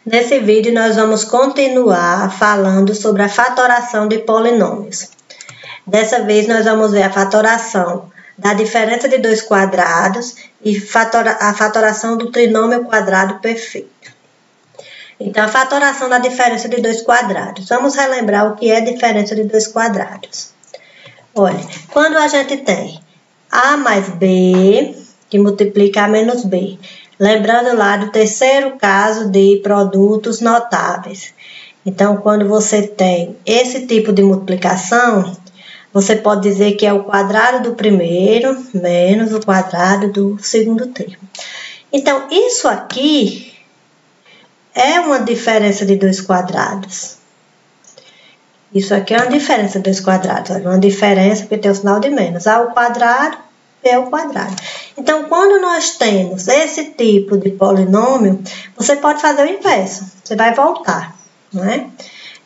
Nesse vídeo, nós vamos continuar falando sobre a fatoração de polinômios. Dessa vez, nós vamos ver a fatoração da diferença de dois quadrados e a fatoração do trinômio quadrado perfeito. Então, a fatoração da diferença de dois quadrados. Vamos relembrar o que é diferença de dois quadrados. Olha, quando a gente tem A mais B, que multiplica A menos B. Lembrando lá do terceiro caso de produtos notáveis. Então, quando você tem esse tipo de multiplicação, você pode dizer que é o quadrado do primeiro menos o quadrado do segundo termo. Então, isso aqui é uma diferença de dois quadrados. Isso aqui é uma diferença de dois quadrados. Olha, uma diferença porque tem o sinal de menos. A ao quadrado, B ao quadrado. Então, quando nós temos esse tipo de polinômio, você pode fazer o inverso. Você vai voltar, não é?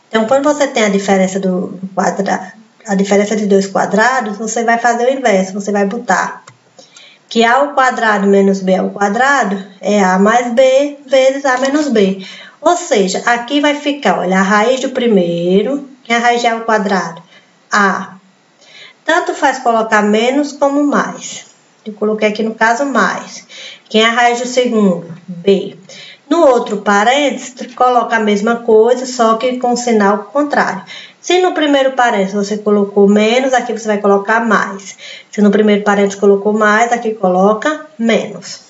Então, quando você tem a diferença do quadrado, a diferença de dois quadrados, você vai fazer o inverso. Você vai botar que A ao quadrado menos B ao quadrado é A mais B vezes A menos B. Ou seja, aqui vai ficar, olha, a raiz do primeiro, que é a raiz de A ao quadrado, A. Tanto faz colocar menos como mais. Eu coloquei aqui no caso mais. Quem é a raiz do segundo? B. No outro parênteses, coloca a mesma coisa, só que com sinal contrário. Se no primeiro parênteses você colocou menos, aqui você vai colocar mais. Se no primeiro parênteses colocou mais, aqui coloca menos.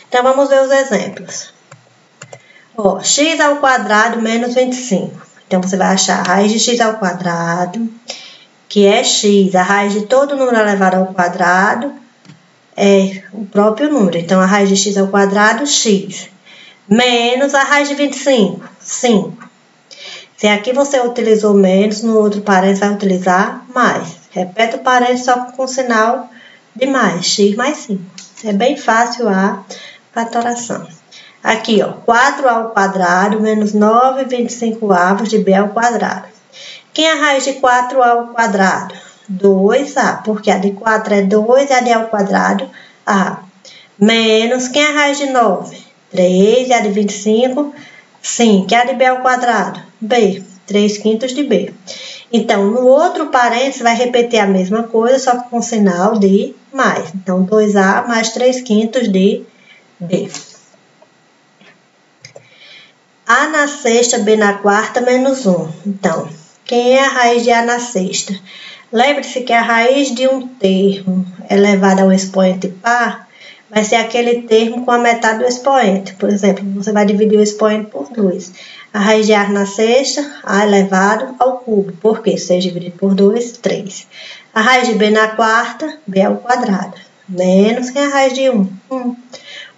Então, vamos ver os exemplos. Ó, x ao quadrado menos 25. Então, você vai achar a raiz de x ao quadrado, que é x. A raiz de todo número elevado ao quadrado é o próprio número. Então, a raiz de x ao quadrado, x. Menos a raiz de 25, 5. Se aqui você utilizou menos, no outro parênteses vai utilizar mais. Repete o parênteses só com sinal de mais, x mais 5. É bem fácil a fatoração. Aqui, ó, 4A ao quadrado menos 9,25 de B ao quadrado. Quem é a raiz de 4A ao quadrado? 2A, porque a de 4 é 2 e a de A ao quadrado, A. Menos, quem é a raiz de 9? 3 e a de 25, 5. E a de B ao quadrado? B, 3/5 de B. Então, no outro parênteses, vai repetir a mesma coisa, só que com sinal de mais. Então, 2A mais 3/5 de B. A na sexta, B na quarta, menos 1. Então, quem é a raiz de A na sexta? Lembre-se que a raiz de um termo elevada a um expoente par vai ser aquele termo com a metade do expoente. Por exemplo, você vai dividir o expoente por 2. A raiz de A na sexta, A elevado ao cubo. Por quê? 6 dividido por 2, 3. A raiz de B na quarta, B ao quadrado. Menos que a raiz de 1, 1.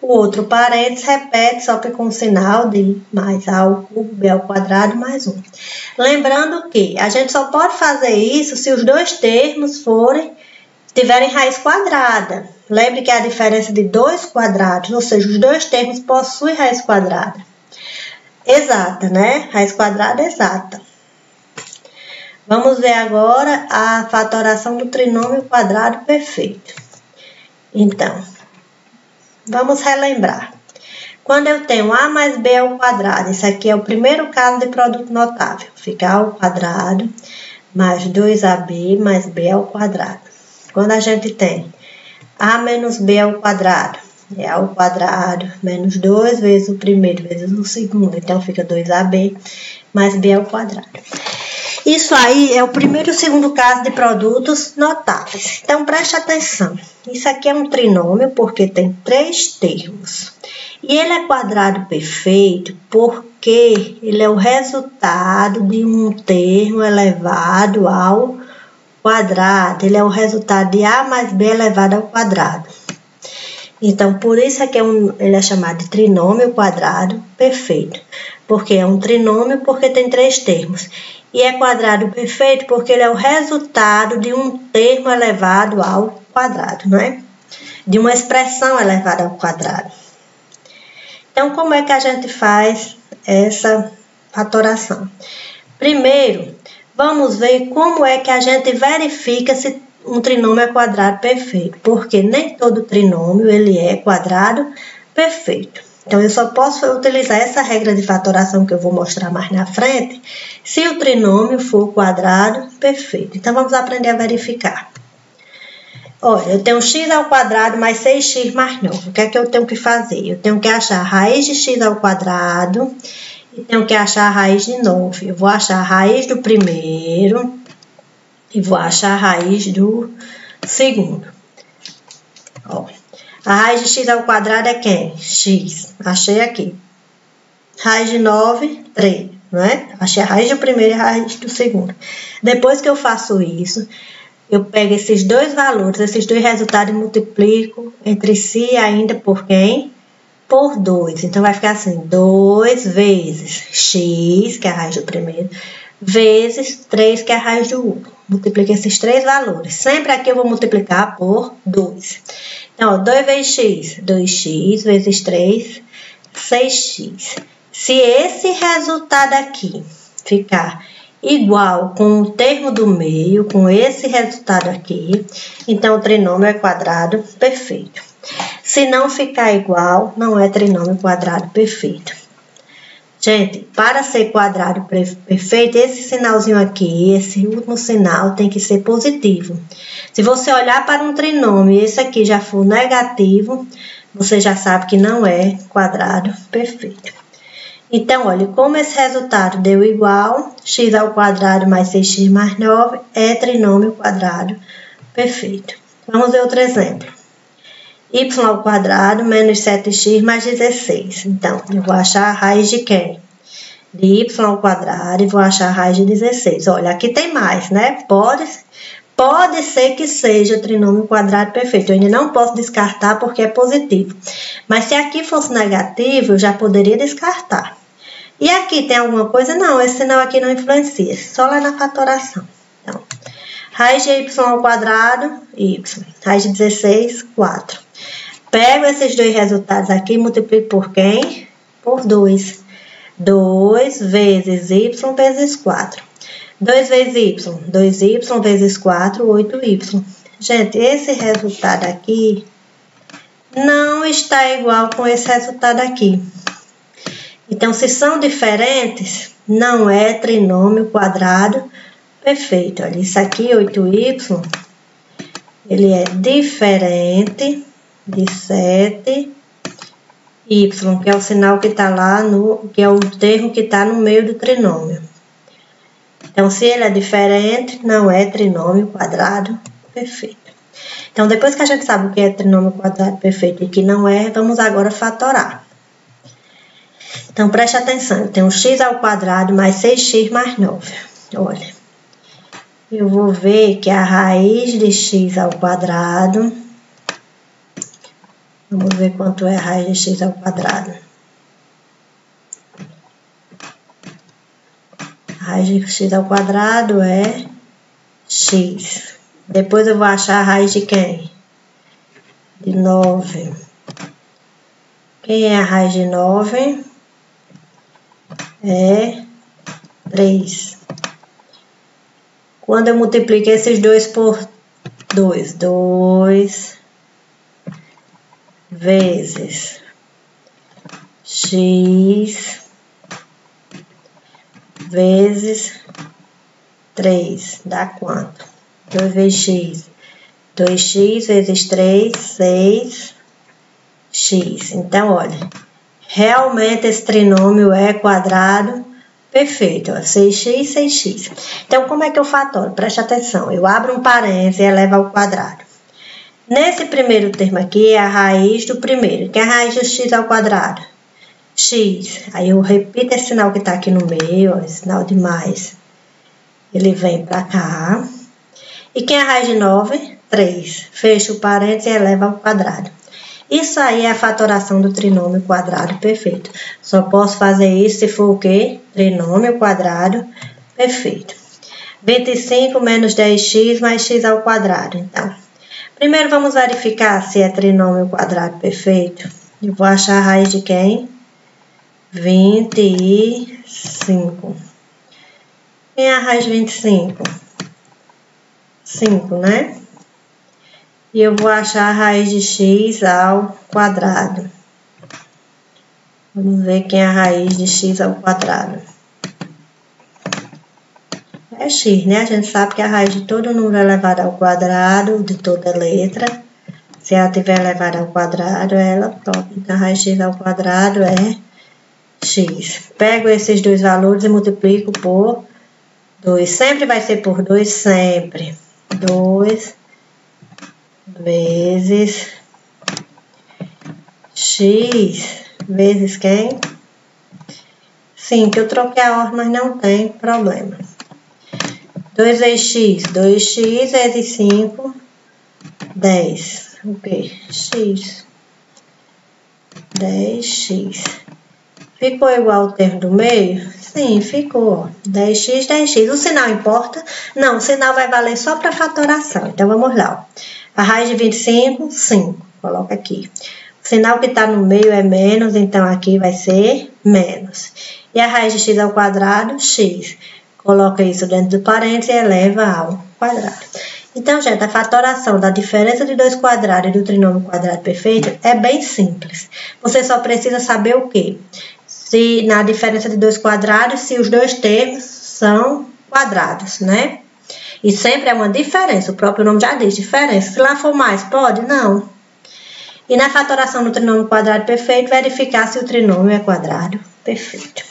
O outro parênteses repete, só que com sinal de mais A ao cubo, B ao quadrado, mais 1. Lembrando que a gente só pode fazer isso se os dois termos tiverem raiz quadrada. Lembre que é a diferença de dois quadrados, ou seja, os dois termos possuem raiz quadrada. Exata, né? Raiz quadrada exata. Vamos ver agora a fatoração do trinômio quadrado perfeito. Então, vamos relembrar. Quando eu tenho A mais B ao quadrado, esse aqui é o primeiro caso de produto notável. Fica A ao quadrado mais 2AB mais B ao quadrado. Quando a gente tem A menos B ao quadrado, é A ao quadrado menos 2 vezes o primeiro vezes o segundo. Então, fica 2AB mais B ao quadrado. Isso aí é o primeiro e o segundo caso de produtos notáveis. Então, preste atenção. Isso aqui é um trinômio porque tem 3 termos. E ele é quadrado perfeito porque ele é o resultado de um termo elevado ao quadrado. Ele é o resultado de A mais B elevado ao quadrado. Então, por isso é que ele é chamado de trinômio quadrado perfeito. Porque é um trinômio porque tem 3 termos. E é quadrado perfeito porque ele é o resultado de um termo elevado ao quadrado, não é? De uma expressão elevada ao quadrado. Então, como é que a gente faz essa fatoração? Primeiro, vamos ver como é que a gente verifica se um trinômio é quadrado perfeito. Porque nem todo trinômio ele é quadrado perfeito. Então, eu só posso utilizar essa regra de fatoração que eu vou mostrar mais na frente se o trinômio for quadrado perfeito. Então, vamos aprender a verificar. Olha, eu tenho x ao quadrado mais 6x mais 9. O que é que eu tenho que fazer? Eu tenho que achar a raiz de x ao quadrado e tenho que achar a raiz de 9. Eu vou achar a raiz do primeiro e vou achar a raiz do segundo. Ó, a raiz de x ao quadrado é quem? X. Achei aqui. Raiz de 9, 3, não é? Achei a raiz do primeiro e a raiz do segundo. Depois que eu faço isso, eu pego esses dois valores, esses dois resultados e multiplico entre si ainda por quem? Por 2. Então, vai ficar assim, 2 vezes x, que é a raiz do primeiro, vezes 3, que é a raiz do outro. Multiplico esses três valores. Sempre aqui eu vou multiplicar por 2. Então, ó, 2 vezes x, 2x vezes 3, 6x. Se esse resultado aqui ficar igual com o termo do meio, com esse resultado aqui, então o trinômio é quadrado perfeito. Se não ficar igual, não é trinômio quadrado perfeito. Gente, para ser quadrado perfeito, esse sinalzinho aqui, esse último sinal, tem que ser positivo. Se você olhar para um trinômio e esse aqui já for negativo, você já sabe que não é quadrado perfeito. Então, olha, como esse resultado deu igual, x ao quadrado mais 6x mais 9 é trinômio quadrado perfeito. Vamos ver outro exemplo. Y ao quadrado menos 7x mais 16. Então, eu vou achar a raiz de quem? De y ao quadrado e vou achar a raiz de 16. Olha, aqui tem mais, né? Pode ser que seja trinômio quadrado perfeito. Eu ainda não posso descartar porque é positivo. Mas se aqui fosse negativo, eu já poderia descartar. E aqui tem alguma coisa? Não, esse sinal aqui não influencia. Só lá na fatoração. Então, raiz de y ao quadrado, y. Raiz de 16, 4. Pego esses dois resultados aqui e multiplico por quem? Por 2. 2 vezes y vezes 4. 2 vezes y, 2y vezes 4, 8y. Gente, esse resultado aqui não está igual com esse resultado aqui. Então, se são diferentes, não é trinômio quadrado perfeito. Olha, isso aqui, 8y, ele é diferente de 7y, que é o sinal que está lá, que é o termo que está no meio do trinômio. Então, se ele é diferente, não é trinômio quadrado perfeito. Então, depois que a gente sabe o que é trinômio quadrado perfeito e que não é, vamos agora fatorar. Então, preste atenção, eu tenho x ao quadrado mais 6x mais 9. Olha, eu vou ver que a raiz de x ao quadrado, vamos ver quanto é a raiz de x ao quadrado. A raiz de x ao quadrado é x. Depois eu vou achar a raiz de quem? De 9. Quem é a raiz de 9? É 3. Quando eu multiplico esses dois por 2, 2 vezes x vezes 3, dá quanto? 2 vezes x. 2x vezes 3, 6x. Então, olha, realmente esse trinômio é quadrado perfeito. Ó, 6x, 6x. Então, como é que eu fatoro? Preste atenção. Eu abro um parênteses e elevo ao quadrado. Nesse primeiro termo aqui é a raiz do primeiro. Que é a raiz do x ao quadrado? X. Aí eu repito esse sinal que está aqui no meio, ó, esse sinal de mais. Ele vem para cá. E quem é a raiz de 9? 3. Fecho o parênteses e eleva ao quadrado. Isso aí é a fatoração do trinômio quadrado perfeito. Só posso fazer isso se for o quê? Trinômio quadrado perfeito. 25 menos 10x mais x ao quadrado. Então, primeiro vamos verificar se é trinômio quadrado perfeito. Eu vou achar a raiz de quem? 25. Quem é a raiz de 25? 5, né? E eu vou achar a raiz de x ao quadrado. Vamos ver quem é a raiz de x ao quadrado. É x, né? A gente sabe que a raiz de todo número elevado ao quadrado, de toda letra, se ela tiver elevada ao quadrado, ela própria. Então, a raiz de x ao quadrado é x. Pego esses dois valores e multiplico por 2. Sempre vai ser por 2, sempre. 2 vezes x vezes quem? Sim, que eu troquei a ordem, mas não tem problema. 2 vezes x, 2x vezes 5, 10. O quê? X. 10x. Ficou igual ao termo do meio? Sim, ficou. 10x, 10x. O sinal importa? Não, o sinal vai valer só para fatoração. Então, vamos lá. Ó. A raiz de 25, 5. Coloca aqui. O sinal que está no meio é menos, então aqui vai ser menos. E a raiz de x ao quadrado, x. Coloca isso dentro do parênteses e eleva ao quadrado. Então, gente, a fatoração da diferença de dois quadrados e do trinômio quadrado perfeito é bem simples. Você só precisa saber o quê? Se na diferença de dois quadrados, se os dois termos são quadrados, né? E sempre é uma diferença, o próprio nome já diz, diferença. Se lá for mais, pode? Não. E na fatoração do trinômio quadrado perfeito, verificar se o trinômio é quadrado perfeito.